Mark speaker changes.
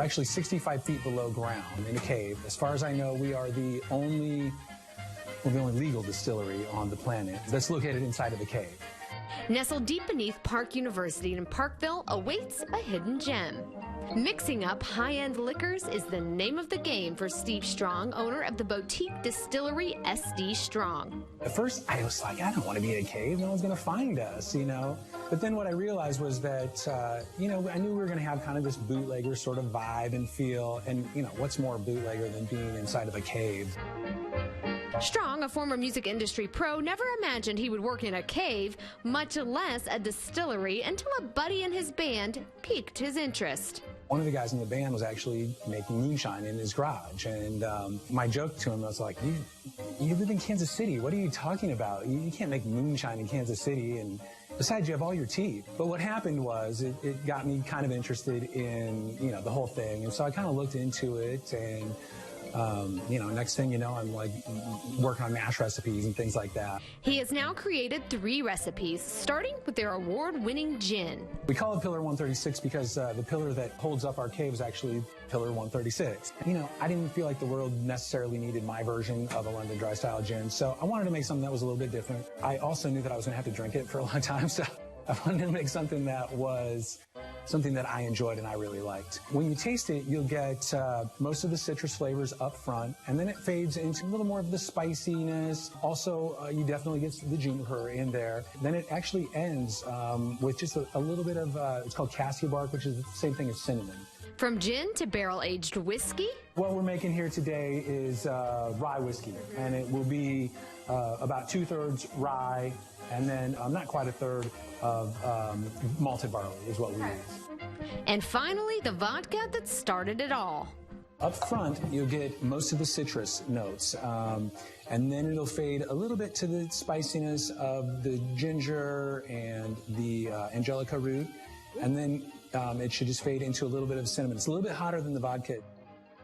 Speaker 1: We're actually 65 feet below ground in a cave. As far as I know, we are the only legal distillery on the planet that's located inside of a cave.
Speaker 2: Nestled deep beneath Park University in Parkville awaits a hidden gem. Mixing up high-end liquors is the name of the game for Steve Strong, owner of the boutique distillery SD Strong.
Speaker 1: At first, I was like, I don't want to be in a cave. No one's going to find us, you know. But then what I realized was that, I knew we were going to have kind of this bootlegger sort of vibe and feel. And, what's more bootlegger than being inside of a cave?
Speaker 2: Strong, a former music industry pro, never imagined he would work in a cave, much less a distillery, until a buddy in his band piqued his interest.
Speaker 1: One of the guys in the band was actually making moonshine in his garage, and my joke to him was like, you live in Kansas City, what are you talking about? You can't make moonshine in Kansas City, and besides, you have all your teeth. But what happened was it got me kind of interested in, the whole thing, and so I kind of looked into it, and next thing you know, I'm like working on mash recipes and things like that.
Speaker 2: He has now created 3 recipes, starting with their award-winning gin.
Speaker 1: We call it Pillar 136 because the pillar that holds up our cave is actually Pillar 136. I didn't feel like the world necessarily needed my version of a London dry style gin, so I wanted to make something that was a little bit different. I also knew that I was going to have to drink it for a long time, so I wanted to make something that was something that I enjoyed and I really liked. When you taste it, you'll get most of the citrus flavors up front, and then it fades into a little more of the spiciness. Also, you definitely get the juniper in there. Then it actually ends with just a little bit of, it's called cassia bark, which is the same thing as cinnamon.
Speaker 2: From gin to barrel-aged whiskey?
Speaker 1: What we're making here today is rye whiskey, and it will be about 2/3 rye, and then not quite a third of malted barley is what we use.
Speaker 2: And finally, the vodka that started it all.
Speaker 1: Up front, you'll get most of the citrus notes, and then it'll fade a little bit to the spiciness of the ginger and the angelica root, and then it should just fade into a little bit of cinnamon. It's a little bit hotter than the vodka.